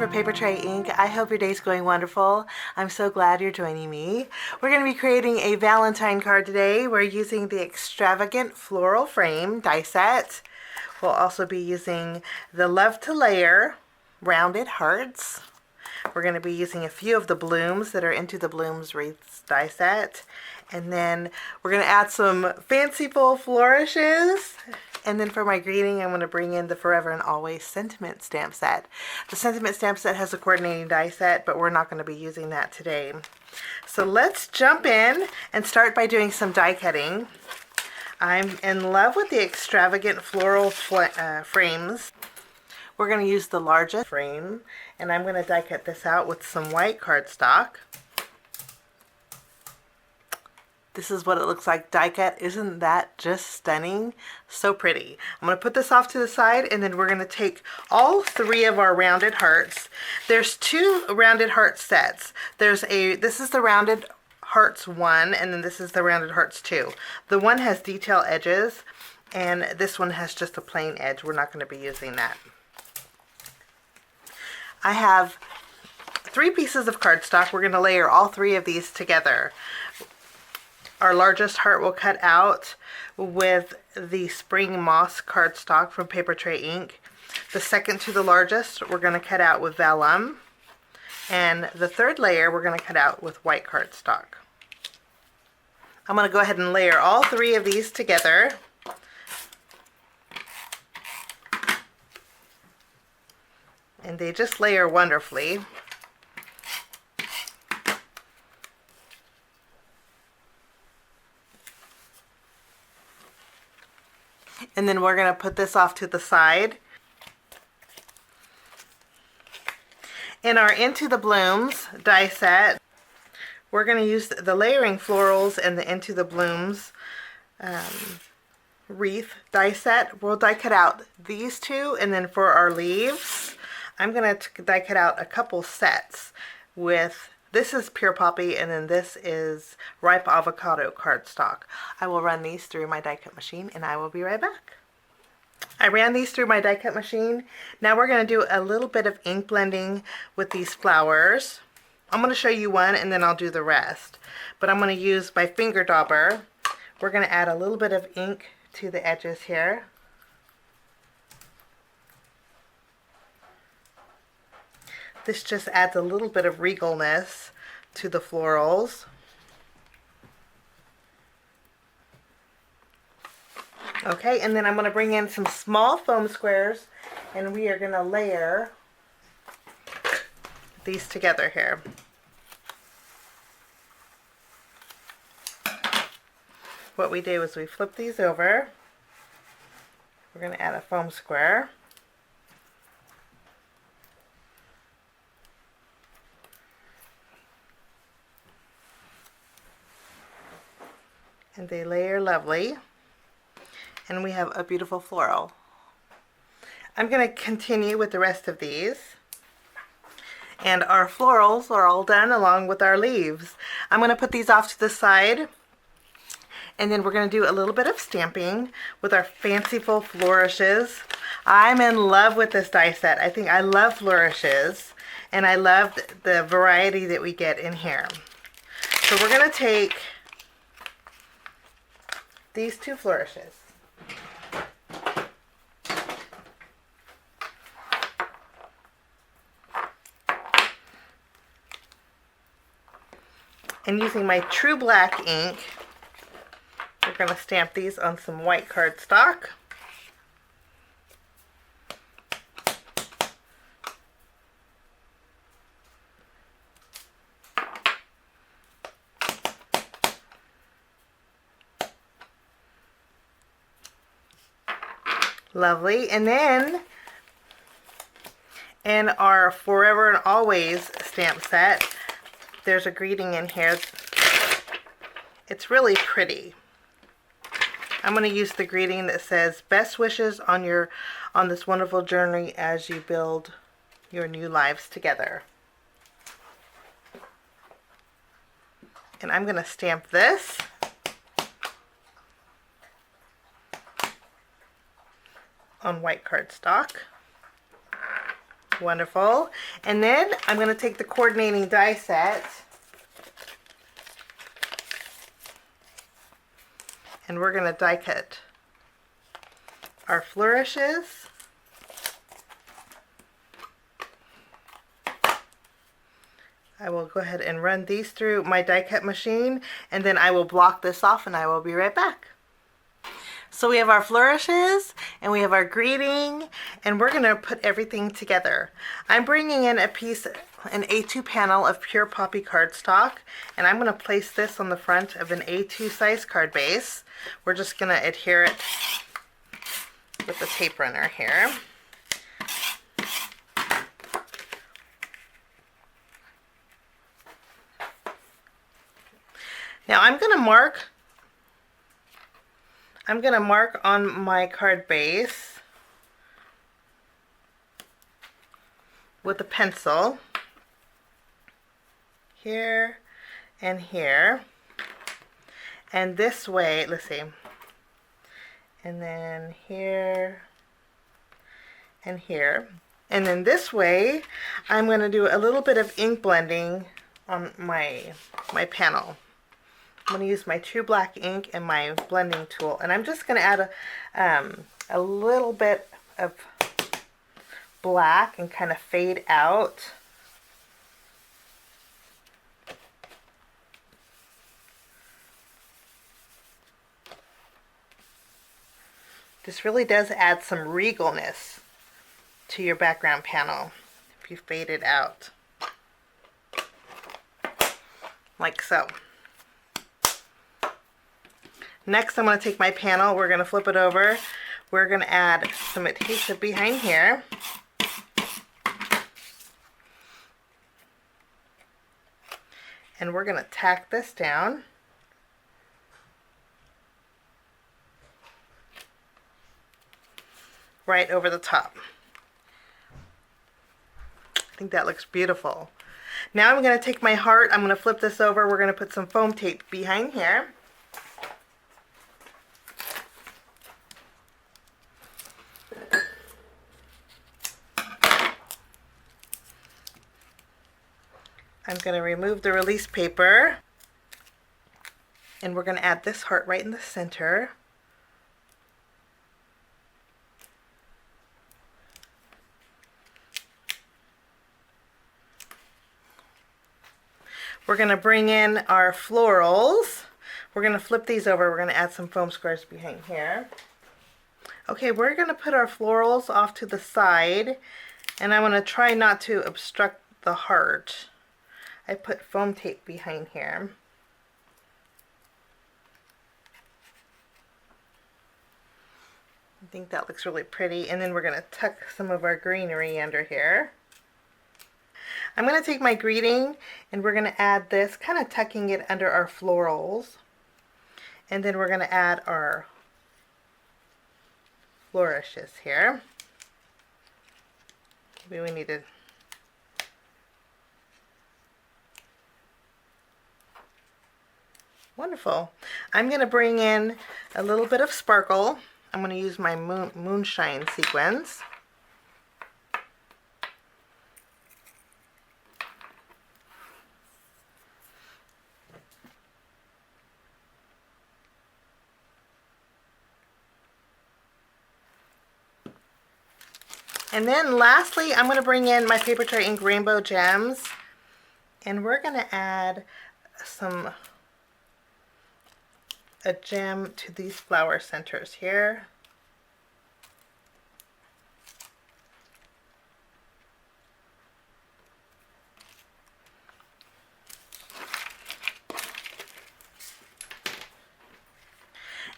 for Papertrey Ink. I hope your day's going wonderful. I'm so glad you're joining me. We're going to be creating a Valentine card today. We're using the Extravagant Floral frame die set. We'll also be using the Love to Layer rounded hearts. We're going to be using a few of the blooms that are Into the Blooms Wreaths die set. And then we're going to add some Fanciful Flourishes. And then for my greeting, I'm going to bring in the Forever and Always Sentiment Stamp Set. The Sentiment Stamp Set has a coordinating die set, but we're not going to be using that today. So let's jump in and start by doing some die cutting. I'm in love with the Extravagant Floral frames. We're going to use the largest frame, and I'm going to die cut this out with some white cardstock. This is what it looks like die cut. Isn't that just stunning? So pretty. I'm going to put this off to the side, and then we're going to take all three of our rounded hearts. There's two rounded heart sets. This is the rounded hearts 1, and then this is the rounded hearts 2. The one has detail edges, and this one has just a plain edge. We're not going to be using that. I have 3 pieces of cardstock. We're going to layer all 3 of these together. Our largest heart will cut out with the Spring Moss cardstock from Papertrey Ink. The second to the largest we're going to cut out with vellum. And the third layer we're going to cut out with white cardstock. I'm going to go ahead and layer all 3 of these together. And they just layer wonderfully. And then we're going to put this off to the side. In our Into the Blooms die set, we're going to use the layering florals and the Into the Blooms wreath die set. We'll die cut out these 2, and then for our leaves, I'm going to die cut out a couple sets with, this is Pure Poppy, and then this is Ripe Avocado cardstock. I will run these through my die cut machine, and I will be right back. I ran these through my die cut machine. Now we're going to do a little bit of ink blending with these flowers. I'm going to show you one, and then I'll do the rest. But I'm going to use my finger dauber. We're going to add a little bit of ink to the edges here. This just adds a little bit of regalness to the florals. Okay, and then I'm going to bring in some small foam squares, and we are going to layer these together here. What we do is we flip these over. We're going to add a foam square. And they layer lovely. And we have a beautiful floral. I'm going to continue with the rest of these. And our florals are all done along with our leaves. I'm going to put these off to the side. And then we're going to do a little bit of stamping with our Fanciful Flourishes. I'm in love with this die set. I think I love Flourishes. And I love the variety that we get in here. So we're going to take these 2 flourishes. And using my True Black ink, we're going to stamp these on some white cardstock. Lovely. And then in our Forever and Always stamp set, there's a greeting in here. It's really pretty. I'm going to use the greeting that says, "Best wishes on this wonderful journey as you build your new lives together." And I'm going to stamp this. On white cardstock. Wonderful. And then I'm going to take the coordinating die set and we're going to die cut our flourishes. I will go ahead and run these through my die cut machine, and then I will block this off and I will be right back. So we have our flourishes and we have our greeting, and we're going to put everything together. I'm bringing in an A2 panel of pure poppy cardstock, and I'm going to place this on the front of an A2 size card base. We're just going to adhere it with the tape runner here. Now I'm going to mark on my card base with a pencil here and here, and this way, let's see, and then here and here, and then this way I'm going to do a little bit of ink blending on my panel. I'm going to use my True Black ink and my blending tool, and I'm just going to add a little bit of black and kind of fade out. This really does add some regalness to your background panel if you fade it out like so. Next, I'm going to take my panel, we're going to flip it over, we're going to add some adhesive behind here. And we're going to tack this down. Right over the top. I think that looks beautiful. Now I'm going to take my heart, I'm going to flip this over, we're going to put some foam tape behind here. I'm going to remove the release paper, and we're going to add this heart right in the center. We're going to bring in our florals. We're going to flip these over. We're going to add some foam squares behind here. Okay, we're going to put our florals off to the side, and I want to try not to obstruct the heart. I put foam tape behind here. I think that looks really pretty, and then we're going to tuck some of our greenery under here. I'm going to take my greeting and we're going to add this, kind of tucking it under our florals, and then we're going to add our flourishes here. Maybe we need to wonderful. I'm going to bring in a little bit of sparkle. I'm going to use my moonshine sequins. And then lastly, I'm going to bring in my Papertrey Ink Rainbow Gems, and we're going to add a gem to these flower centers here.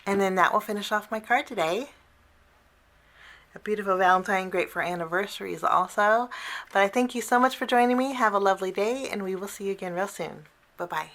And then that will finish off my card today. A beautiful Valentine, great for anniversaries also. But I thank you so much for joining me. Have a lovely day, and we will see you again real soon. Bye-bye.